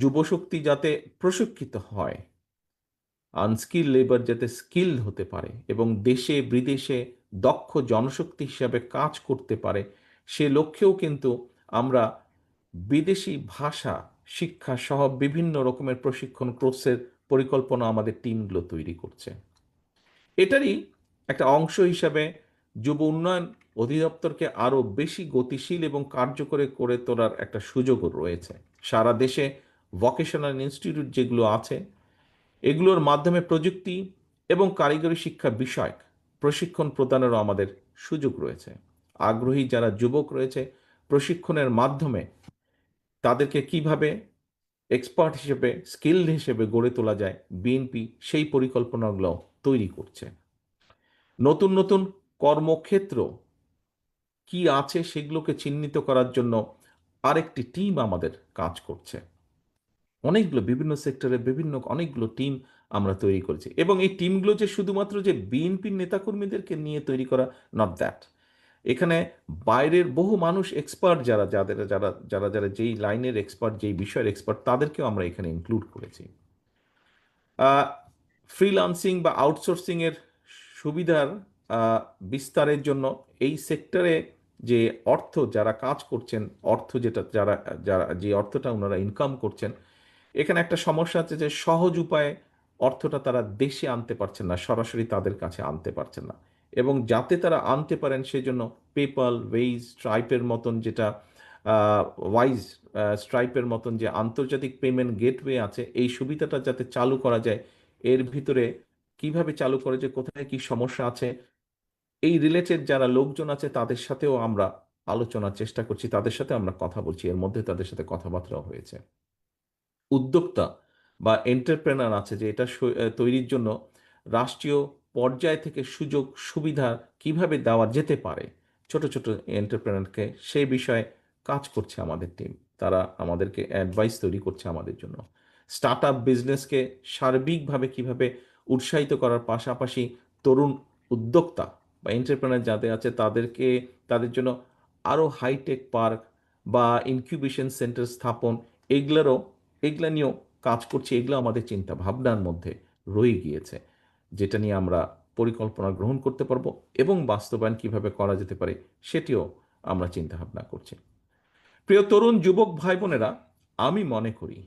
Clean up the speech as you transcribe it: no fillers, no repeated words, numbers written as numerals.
যুবশক্তি যাতে প্রশিক্ষিত হয়, আনস্কিল লেবার যাতে স্কিলড হতে পারে এবং দেশে বিদেশে দক্ষ জনশক্তি হিসাবে কাজ করতে পারে, সে লক্ষ্যেও কিন্তু আমরা বিদেশি ভাষা শিক্ষা সহ বিভিন্ন রকমের প্রশিক্ষণ কোর্সের পরিকল্পনা আমাদের টিমগুলো তৈরি করছে। এটারই একটা অংশ হিসাবে যুব উন্নয়ন অধিদপ্তরকে আরও বেশি গতিশীল এবং কার্যকরী করে তোলার একটা সুযোগও রয়েছে। সারা দেশে ভোকেশনাল ইনস্টিটিউট যেগুলো আছে, এগুলোর মাধ্যমে প্রযুক্তি এবং কারিগরি শিক্ষা বিষয়ক প্রশিক্ষণ প্রদানেরও আমাদের সুযোগ রয়েছে। আগ্রহী যারা যুবক রয়েছে, প্রশিক্ষণের মাধ্যমে তাদেরকে কিভাবে এক্সপার্ট হিসেবে স্কিলড হিসেবে গড়ে তোলা যায়, বিএনপি সেই পরিকল্পনাগুলো তৈরি করছে। নতুন নতুন কর্মক্ষেত্র কি আছে সেগুলোকে চিহ্নিত করার জন্য আরেকটি টিম আমাদের কাজ করছে। অনেকগুলো বিভিন্ন সেক্টরে বিভিন্ন অনেকগুলো টিম আমরা তৈরি করেছি, এবং এই টিমগুলো যে শুধুমাত্র যে বিএনপির নেতাকর্মীদেরকে নিয়ে তৈরি করা, নট দ্যাট। এখানে বাইরের বহু মানুষ এক্সপার্ট যারা যাদের যারা যারা যারা যেই লাইনের এক্সপার্ট, যেই বিষয়ের এক্সপার্ট, তাদেরকেও আমরা এখানে ইনক্লুড করেছি। ফ্রিল্যান্সিং বা আউটসোর্সিংয়ের সুবিধার বিস্তারের জন্য এই সেক্টরে যে অর্থ যারা কাজ করছেন, অর্থ যেটা যারা যারা যে অর্থটা ওনারা ইনকাম করছেন, এখানে একটা সমস্যা আছে যে সহজ উপায়ে অর্থটা তারা দেশে আনতে পারছেন না, সরাসরি তাদের কাছে আনতে পারছেন না। এবং যাতে তারা আনতে পারেন সেজন্য পেপাল, ওয়েজ, স্ট্রাইপের মতন যেটা ওয়াইজ স্ট্রাইপের মতন যে আন্তর্জাতিক পেমেন্ট গেটওয়ে আছে, এই সুবিধাটা যাতে চালু করা যায়, এর ভিতরে কিভাবে চালু করে, যে কোথায় কি সমস্যা আছে, এই রিলেটেড যারা লোকজন আছে তাদের সাথেও আমরা আলোচনার চেষ্টা করছি, তাদের সাথে আমরা কথা বলছি, এর মধ্যে তাদের সাথে কথাবার্তাও হয়েছে। উদ্যোক্তা বা এন্টারপ্রেনার আছে যে এটা তৈরির জন্য রাষ্ট্রীয় পর্যায় থেকে সুযোগ সুবিধা কিভাবে দেওয়া যেতে পারে ছোট ছোট এন্টারপ্রেনারকে, সেই বিষয়ে কাজ করছে আমাদের টিম। তারা আমাদেরকে অ্যাডভাইস তৈরি করছে আমাদের জন্য। স্টার্ট আপ বিজনেসকে সার্বিকভাবে কিভাবে উৎসাহিত করার পাশাপাশি তরুণ উদ্যোক্তা বা এন্টারপ্রেনার যাদের আছে তাদের জন্য আরও হাইটেক পার্ক বা ইনকিউবেশন সেন্টার স্থাপন, এগুলোরও এগুলা নিয়েও কাজ করছি। এগুলো আমাদের চিন্তা ভাবনার মধ্যে রয়ে গিয়েছে, যেটা নিয়ে আমরা পরিকল্পনা গ্রহণ করতে পারবো এবং বাস্তবায়ন কিভাবে করা যেতে পারে সেটিও আমরা চিন্তা ভাবনা করছি। প্রিয় তরুণ যুবক ভাই বোনেরা, আমি মনে করি